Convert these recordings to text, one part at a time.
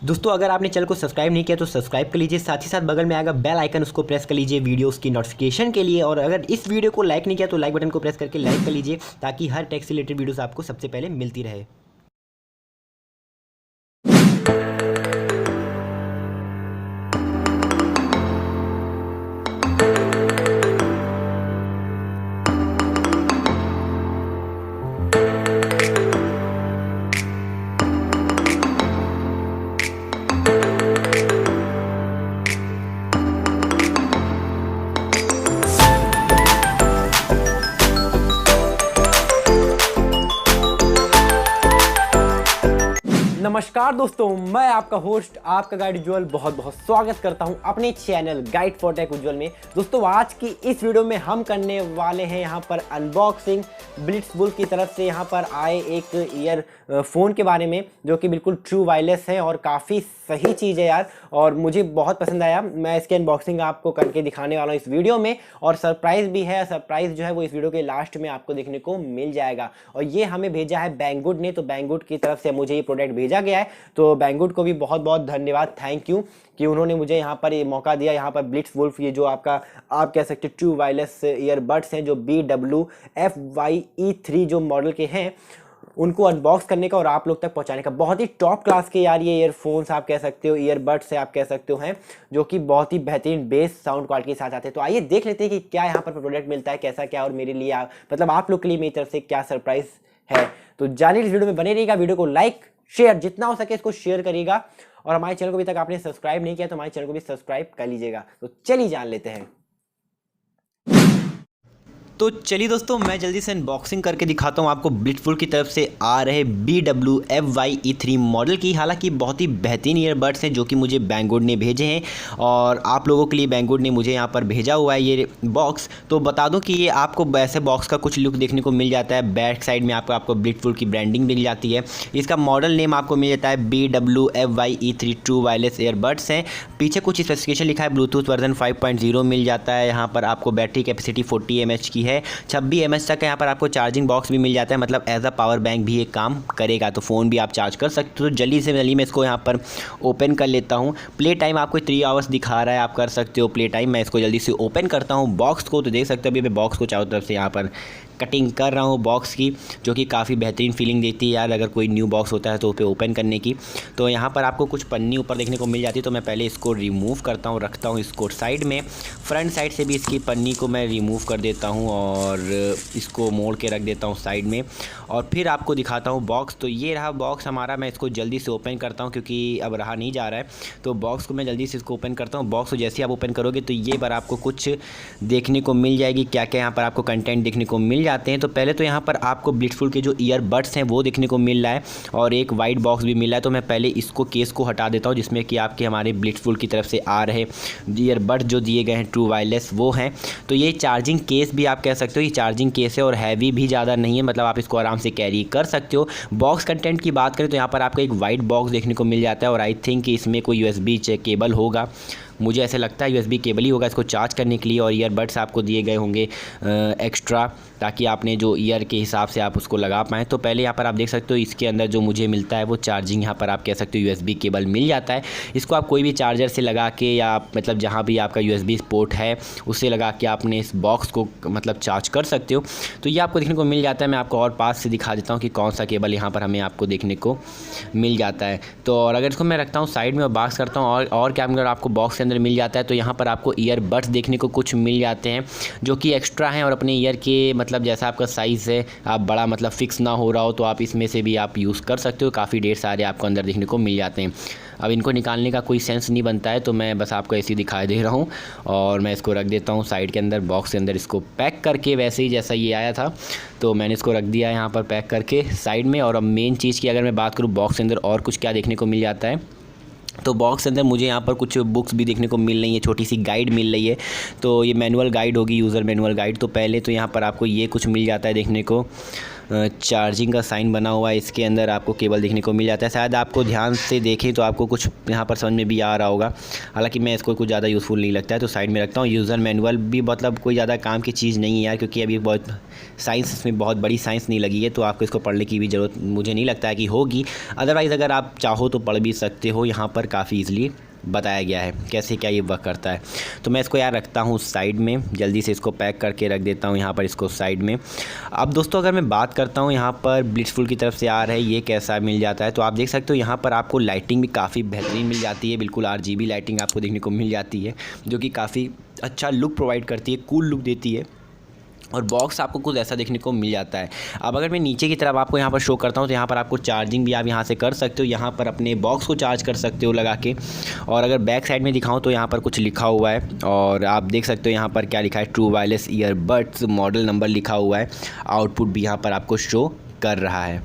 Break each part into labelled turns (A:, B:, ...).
A: दोस्तों अगर आपने चैनल को सब्सक्राइब नहीं किया तो सब्सक्राइब कर लीजिए, साथ ही साथ बगल में आएगा बेल आइकन, उसको प्रेस कर लीजिए वीडियोस की नोटिफिकेशन के लिए। और अगर इस वीडियो को लाइक नहीं किया तो लाइक बटन को प्रेस करके लाइक कर लीजिए, ताकि हर टेक से रिलेटेड वीडियोस आपको सबसे पहले मिलती रहे। नमस्कार दोस्तों, मैं आपका होस्ट, आपका गाइड उज्ज्वल बहुत बहुत स्वागत करता हूं अपने चैनल गाइड फॉर टेक उज्ज्वल में। दोस्तों आज की इस वीडियो में हम करने वाले हैं यहां पर अनबॉक्सिंग ब्लिट्जवुल्फ की तरफ से यहां पर आए एक ईयरफोन के बारे में, जो कि बिल्कुल ट्रू वायरलेस है और काफ़ी सही चीज़ है यार, और मुझे बहुत पसंद आया। मैं इसकी अनबॉक्सिंग आपको करके दिखाने वाला हूँ इस वीडियो में, और सरप्राइज़ भी है। सरप्राइज़ जो है वो इस वीडियो के लास्ट में आपको देखने को मिल जाएगा। और ये हमें भेजा है बैंगुड ने, तो बैंगुड की तरफ से मुझे ये प्रोडक्ट भेजा गया है। तो बैंगुड को भी बहुत बहुत धन्यवाद, थैंक यू कि उन्होंने मुझे यहाँ पर ये मौका दिया। यहाँ पर ब्लिट्जवुल्फ, ये जो आपका आप कह सकते हैं ट्रू वायरलेस ईयरबड्स हैं, जो BW-FYE3 जो मॉडल के हैं, उनको अनबॉक्स करने का और आप लोग तक पहुंचाने का। बहुत ही टॉप क्लास के यार ये ईयरफोन्स आप कह सकते हो, ईयरबड्स से आप कह सकते हो हैं, जो कि बहुत ही बेहतरीन बेस साउंड क्वालिटी के साथ आते हैं। तो आइए देख लेते हैं कि क्या यहाँ पर प्रोडक्ट मिलता है, कैसा क्या, और मेरे लिए मतलब आप लोग के लिए मेरी तरफ से क्या सरप्राइज है। तो जानिए इस वीडियो में बने रहिएगा। वीडियो को लाइक शेयर जितना हो सके इसको शेयर करिएगा, और हमारे चैनल को अभी तक आपने सब्सक्राइब नहीं किया तो हमारे चैनल को भी सब्सक्राइब कर लीजिएगा। तो चलिए जान लेते हैं। तो चलिए दोस्तों, मैं जल्दी से अनबॉक्सिंग करके दिखाता हूँ आपको ब्लिट्जवुल्फ की तरफ से आ रहे BW-FYE3 मॉडल की। हालांकि बहुत ही बेहतरीन ईयरबड्स हैं जो कि मुझे बैंगुड ने भेजे हैं, और आप लोगों के लिए बैंगुड ने मुझे यहाँ पर भेजा हुआ है ये बॉक्स। तो बता दूँ कि ये आपको ऐसे बॉक्स का कुछ लुक देखने को मिल जाता है। बैक साइड में आपको ब्लिट्जवुल्फ की ब्रांडिंग मिल जाती है। इसका मॉडल नेम आपको मिल जाता है BW-FYE3 ट्रू वायरलेस ईयरबड्स हैं। पीछे कुछ स्पेसिफिकेशन लिखा है, ब्लूटूथ वर्जन 5.0 मिल जाता है। यहाँ पर आपको बैटरी कैपेसिटी 40 mAh की है, 26 mAh तक यहाँ पर आपको चार्जिंग बॉक्स भी मिल जाता है, मतलब एज अ पावर बैंक भी ये काम करेगा। तो फ़ोन भी आप चार्ज कर सकते हो। तो जल्दी से मैं इसको यहाँ पर ओपन कर लेता हूँ। प्ले टाइम आपको 3 आवर्स दिखा रहा है, आप कर सकते हो प्ले टाइम। मैं इसको जल्दी से ओपन करता हूँ बॉक्स को। तो देख सकते हो अभी मैं बॉक्स को चारों तरफ से यहाँ पर कटिंग कर रहा हूँ बॉक्स की, जो कि काफ़ी बेहतरीन फीलिंग देती है यार अगर कोई न्यू बॉक्स होता है तो पे ओपन करने की। तो यहाँ पर आपको कुछ पन्नी ऊपर देखने को मिल जाती है, तो मैं पहले इसको रिमूव करता हूँ, रखता हूँ इसको साइड में। फ्रंट साइड से भी इसकी पन्नी को मैं रिमूव कर देता हूँ और इसको मोड़ के रख देता हूँ साइड में, और फिर आपको दिखाता हूँ बॉक्स। तो ये रहा बॉक्स हमारा। मैं इसको जल्दी से ओपन करता हूँ क्योंकि अब रहा नहीं जा रहा है। तो बॉक्स को मैं जल्दी से इसको ओपन करता हूँ। बॉक्स को जैसे आप ओपन करोगे तो ये बार आपको कुछ देखने को मिल जाएगी, क्या क्या यहाँ पर आपको कंटेंट देखने को मिल जाते हैं। तो पहले तो यहाँ पर आपको ब्लिट्जवुल्फ के जो ईयरबड्स हैं वो देखने को मिल रहा है, और एक वाइट बॉक्स भी मिल रहा है। तो मैं पहले इसको केस को हटा देता हूँ, जिसमें कि आपके हमारे ब्लिट्जवुल्फ की तरफ से आ रहे ईयरबड्स जो दिए गए हैं ट्रू वायरलेस वो हैं। तो ये चार्जिंग केस भी आप कह सकते हो, ये चार्जिंग केस है और हैवी भी ज़्यादा नहीं है, मतलब आप इसको आराम से कैरी कर सकते हो। बॉक्स कंटेंट की बात करें तो यहाँ पर आपको एक वाइट बॉक्स देखने को मिल जाता है, और आई थिंक कि इसमें कोई USB केबल होगा, मुझे ऐसे लगता है USB केबल ही होगा इसको चार्ज करने के लिए। और ईयरबड्स आपको दिए गए होंगे एक्स्ट्रा, ताकि आपने जो ईयर के हिसाब से आप उसको लगा पाएँ। तो पहले यहाँ पर आप देख सकते हो इसके अंदर जो मुझे मिलता है वो चार्जिंग, यहाँ पर आप कह सकते हो USB केबल मिल जाता है। इसको आप कोई भी चार्जर से लगा के, या मतलब जहाँ भी आपका USB पोर्ट है उससे लगा के आपने इस बॉक्स को मतलब चार्ज कर सकते हो। तो ये आपको देखने को मिल जाता है। मैं आपको और पास से दिखा देता हूँ कि कौन सा केबल यहाँ पर हमें आपको देखने को मिल जाता है। तो और अगर इसको मैं रखता हूँ साइड में और बात करता हूँ और क्या अगर आपको बॉक्स के अंदर मिल जाता है, तो यहाँ पर आपको ईयरबड्स देखने को कुछ मिल जाते हैं जो कि एक्स्ट्रा हैं, और अपने ईयर के मतलब जैसा आपका साइज़ है, आप बड़ा मतलब फिक्स ना हो रहा हो तो आप इसमें से भी आप यूज़ कर सकते हो। काफ़ी ढेर सारे आपको अंदर देखने को मिल जाते हैं। अब इनको निकालने का कोई सेंस नहीं बनता है, तो मैं बस आपको ऐसे ही दिखाई दे रहा हूँ, और मैं इसको रख देता हूँ साइड के अंदर बॉक्स के अंदर, इसको पैक करके वैसे ही जैसा ये आया था। तो मैंने इसको रख दिया यहाँ पर पैक करके साइड में। और अब मेन चीज़ की अगर मैं बात करूँ बॉक्स के अंदर और कुछ क्या देखने को मिल जाता है, तो बॉक्स के अंदर मुझे यहाँ पर कुछ बुक्स भी देखने को मिल रही है, छोटी सी गाइड मिल रही है। तो ये मैनुअल गाइड होगी, यूज़र मैनुअल गाइड। तो पहले तो यहाँ पर आपको ये कुछ मिल जाता है देखने को, चार्जिंग का साइन बना हुआ है, इसके अंदर आपको केबल देखने को मिल जाता है। शायद आपको ध्यान से देखें तो आपको कुछ यहाँ पर समझ में भी आ रहा होगा, हालांकि मैं इसको कुछ ज़्यादा यूज़फुल नहीं लगता है तो साइड में रखता हूँ। यूज़र मैनुअल भी मतलब कोई ज़्यादा काम की चीज़ नहीं है यार, क्योंकि अभी बहुत साइंस, इसमें बहुत बड़ी साइंस नहीं लगी है, तो आपको इसको पढ़ने की भी ज़रूरत मुझे नहीं लगता है कि होगी। अदरवाइज़ अगर आप चाहो तो पढ़ भी सकते हो, यहाँ पर काफ़ी ईजिली बताया गया है कैसे क्या ये वर्क करता है। तो मैं इसको यार रखता हूँ साइड में, जल्दी से इसको पैक करके रख देता हूँ यहाँ पर इसको साइड में। अब दोस्तों अगर मैं बात करता हूँ यहाँ पर ब्लिट्ज़वुल की तरफ से आ रहा है ये कैसा मिल जाता है, तो आप देख सकते हो यहाँ पर आपको लाइटिंग भी काफ़ी बेहतरीन मिल जाती है, बिल्कुल RGB लाइटिंग आपको देखने को मिल जाती है, जो कि काफ़ी अच्छा लुक प्रोवाइड करती है, कूल लुक देती है। और बॉक्स आपको कुछ ऐसा देखने को मिल जाता है। अब अगर मैं नीचे की तरफ आपको यहाँ पर शो करता हूँ तो यहाँ पर आपको चार्जिंग भी आप यहाँ से कर सकते हो, यहाँ पर अपने बॉक्स को चार्ज कर सकते हो लगा के। और अगर बैक साइड में दिखाऊँ तो यहाँ पर कुछ लिखा हुआ है, और आप देख सकते हो यहाँ पर क्या लिखा है, true wireless earbuds, model number लिखा हुआ है, आउटपुट भी यहाँ पर आपको शो कर रहा है।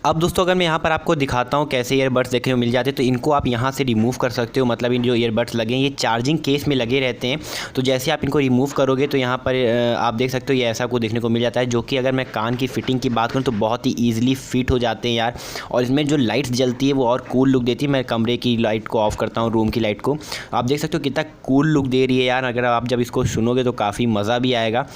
A: अब दोस्तों अगर मैं यहाँ पर आपको दिखाता हूँ कैसे ईयरबड्स देखने को मिल जाते हैं, तो इनको आप यहाँ से रिमूव कर सकते हो। मतलब इन जो ईयरबड्स लगे हैं ये चार्जिंग केस में लगे रहते हैं, तो जैसे आप इनको रिमूव करोगे तो यहाँ पर आप देख सकते हो ये ऐसा कुछ देखने को मिल जाता है, जो कि अगर मैं कान की फिटिंग की बात करूँ तो बहुत ही ईजिली फिट हो जाते हैं यार। और इसमें जो लाइट्स जलती है वो और कूल लुक देती है। मैं कमरे की लाइट को ऑफ करता हूँ, रूम की लाइट को, आप देख सकते हो कितना कूल लुक दे रही है यार। अगर आप जब इसको सुनोगे तो काफ़ी मज़ा भी आएगा।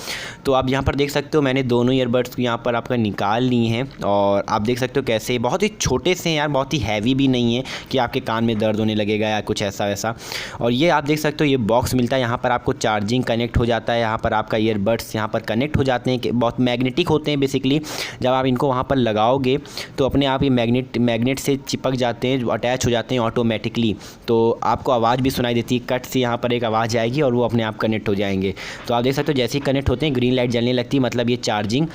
A: तो आप यहाँ पर देख सकते हो मैंने दोनों ईयरबड्स यहाँ पर आपका निकाल ली हैं, और आप देख सकते हो कैसे बहुत ही छोटे से हैं यार, बहुत ही हैवी भी नहीं है कि आपके कान में दर्द होने लगेगा या कुछ ऐसा वैसा। और ये आप देख सकते हो ये बॉक्स मिलता है, यहाँ पर आपको चार्जिंग कनेक्ट हो जाता है, यहाँ पर आपका ईयरबड्स यहाँ पर कनेक्ट हो जाते हैं, कि बहुत मैग्नेटिक होते हैं बेसिकली। जब आप इनको वहाँ पर लगाओगे तो अपने आप ये मैग्नेट से चिपक जाते हैं, अटैच हो जाते हैं ऑटोमेटिकली। तो आपको आवाज़ भी सुनाई देती है, कट से यहाँ पर एक आवाज़ आएगी और वो अपने आप कनेक्ट हो जाएंगे। तो आप देख सकते हो जैसे ही कनेक्ट होते हैं ग्रीन लाइट जलने लगती है, मतलब ये चार्जिंग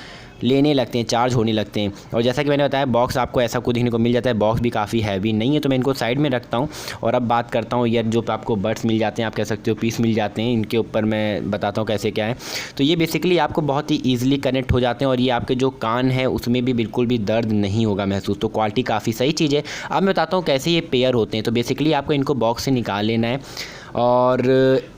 A: लेने लगते हैं, चार्ज होने लगते हैं। और जैसा कि मैंने बताया बॉक्स आपको ऐसा कुछ देखने को मिल जाता है, बॉक्स भी काफ़ी हैवी नहीं है, तो मैं इनको साइड में रखता हूँ। और अब बात करता हूँ यार जो आपको बड्स मिल जाते हैं, आप कह सकते हो पीस मिल जाते हैं, इनके ऊपर मैं बताता हूँ कैसे क्या है। तो ये बेसिकली आपको बहुत ही ईजिली कनेक्ट हो जाते हैं, और ये आपके जो कान है उसमें भी बिल्कुल भी दर्द नहीं होगा महसूस। तो क्वालिटी काफ़ी सही चीज़ है। अब मैं बताता हूँ कैसे ये पेयर होते हैं। तो बेसिकली आपको इनको बॉक्स से निकाल लेना है, और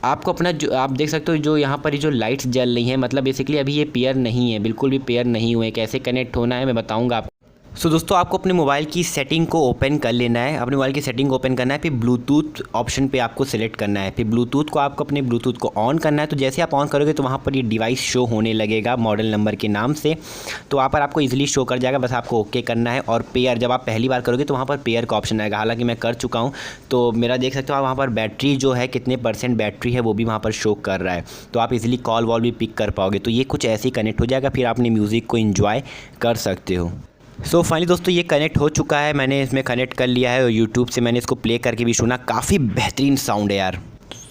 A: आपको अपना जो आप देख सकते हो जो यहाँ पर ये जो लाइट्स जल रही हैं, मतलब बेसिकली अभी ये पेयर नहीं है, बिल्कुल भी पेयर नहीं हुए। कैसे कनेक्ट होना है मैं बताऊँगा आपको। सो दोस्तों आपको अपने मोबाइल की सेटिंग को ओपन कर लेना है, अपने मोबाइल की सेटिंग को ओपन करना है, फिर ब्लूटूथ ऑप्शन पे आपको सेलेक्ट करना है, फिर ब्लूटूथ को आपको अपने ब्लूटूथ को ऑन करना है। तो जैसे आप ऑन करोगे तो वहाँ पर ये डिवाइस शो होने लगेगा मॉडल नंबर के नाम से, तो वहाँ पर आपको इजीली शो कर जाएगा, बस आपको ओके करना है। और पेयर जब आप पहली बार करोगे तो वहाँ पर पेयर का ऑप्शन आएगा, हालांकि मैं कर चुका हूँ। तो मेरा देख सकते हो आप वहाँ पर बैटरी जो है कितने % बैटरी है वो भी वहाँ पर शो कर रहा है, तो आप इजीली कॉल वॉल भी पिक कर पाओगे। तो ये कुछ ऐसे ही कनेक्ट हो जाएगा, फिर आप अपनी म्यूज़िक को इन्जॉय कर सकते हो। सो फाइनली दोस्तों ये कनेक्ट हो चुका है, मैंने इसमें कनेक्ट कर लिया है, और यूट्यूब से मैंने इसको प्ले करके भी सुना, काफ़ी बेहतरीन साउंड है यार।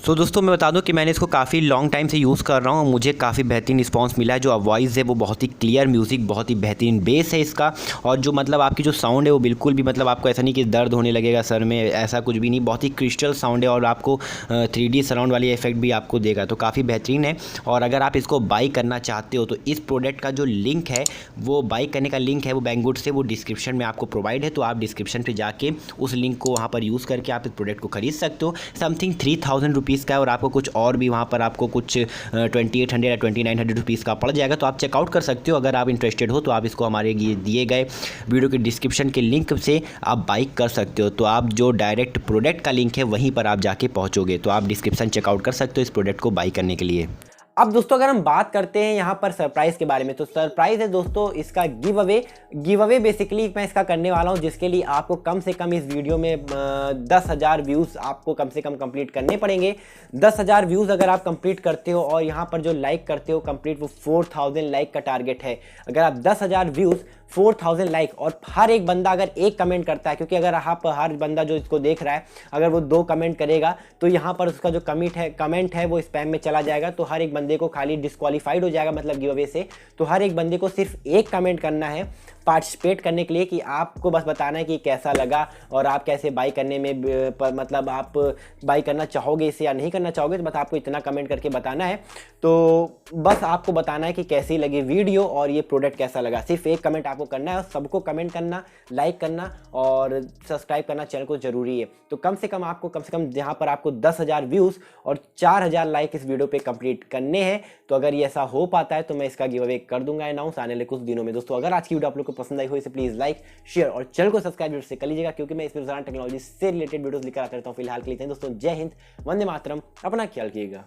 A: तो दोस्तों मैं बता दूं कि मैंने इसको काफ़ी लॉन्ग टाइम से यूज़ कर रहा हूँ, मुझे काफ़ी बेहतरीन रिस्पांस मिला है। जो वॉइस है वो बहुत ही क्लियर, म्यूज़िक बहुत ही बेहतरीन बेस है इसका, और जो मतलब आपकी जो साउंड है वो बिल्कुल भी मतलब आपको ऐसा नहीं कि दर्द होने लगेगा सर में, ऐसा कुछ भी नहीं, बहुत ही क्रिस्टल साउंड है, और आपको 3D सराउंड वाली इफेक्ट भी आपको देगा, तो काफ़ी बेहतरीन है। और अगर आप इसको बाई करना चाहते हो तो इस प्रोडक्ट का जो लिंक है, वो बाई करने का लिंक है वो बैंगगुड से, वो डिस्क्रिप्शन में आपको प्रोवाइड है, तो आप डिस्क्रिप्शन पर जाके उस लिंक को वहाँ पर यूज़ करके आप इस प्रोडक्ट को खरीद सकते हो। समथिंग 3000 रुपीज़ का है, और आपको कुछ और भी वहाँ पर आपको कुछ 2800 या 2900 रुपीज़ का पड़ जाएगा, तो आप चेकआउट कर सकते हो। अगर आप इंटरेस्टेड हो तो आप इसको हमारे दिए गए वीडियो के डिस्क्रिप्शन के लिंक से आप बाई कर सकते हो। तो आप जो डायरेक्ट प्रोडक्ट का लिंक है वहीं पर आप जाके पहुँचोगे, तो आप डिस्क्रिप्शन चेकआउट कर सकते हो इस प्रोडक्ट को बाई करने के लिए।
B: अब दोस्तों अगर हम बात करते हैं यहाँ पर सरप्राइज़ के बारे में, तो सरप्राइज़ है दोस्तों इसका गिव अवे बेसिकली मैं इसका करने वाला हूँ, जिसके लिए आपको कम से कम इस वीडियो में 10,000 व्यूज़ आपको कम से कम कंप्लीट करने पड़ेंगे। 10,000 व्यूज़ अगर आप कंप्लीट करते हो, और यहाँ पर जो लाइक करते हो कंप्लीट, वो 4000 लाइक का टारगेट है। अगर आप 10,000 व्यूज़ 4000 लाइक, और हर एक बंदा अगर एक कमेंट करता है, क्योंकि अगर आप हर बंदा जो इसको देख रहा है अगर वो 2 कमेंट करेगा तो यहाँ पर उसका जो कमेंट है वो स्पैम में चला जाएगा, तो हर एक बंदे को खाली डिस्क्वालीफाइड हो जाएगा मतलब गिव अवे से। तो हर एक बंदे को सिर्फ एक कमेंट करना है पार्टिसिपेट करने के लिए, कि आपको बस बताना है कि कैसा लगा और आप कैसे बाई करने में मतलब आप बाई करना चाहोगे इसे या नहीं करना चाहोगे, तो बस आपको इतना कमेंट करके बताना है। तो बस आपको बताना है कि कैसी लगी वीडियो और ये प्रोडक्ट कैसा लगा, सिर्फ एक कमेंट आपको आपको करना है और सबको कमेंट करना, लाइक करना और सब्सक्राइब करना चैनल को जरूरी है। तो कम से कम यहाँ पर आपको 10,000 व्यूज़ और 4,000 लाइक इस वीडियो पे कंप्लीट करने हैं। तो अगर ये ऐसा हो पाता है तो मैं इसका गिव अवे कर दूंगा अनाउंस आने वाले कुछ दिनों में। दोस्तों अगर आज की वीडियो आप लोग को पसंद आई हो इसे प्लीज़ लाइक, शेयर और चैनल को सब्सक्राइब से कर लीजिएगा, क्योंकि मैं इसमें टेक्नोलॉजी से रिलेटेड वीडियोस लेकर आता रहता हूँ। फिलहाल के लिए दोस्तों जय हिंद, वंदे मातरम, अपना ख्याल रखिएगा।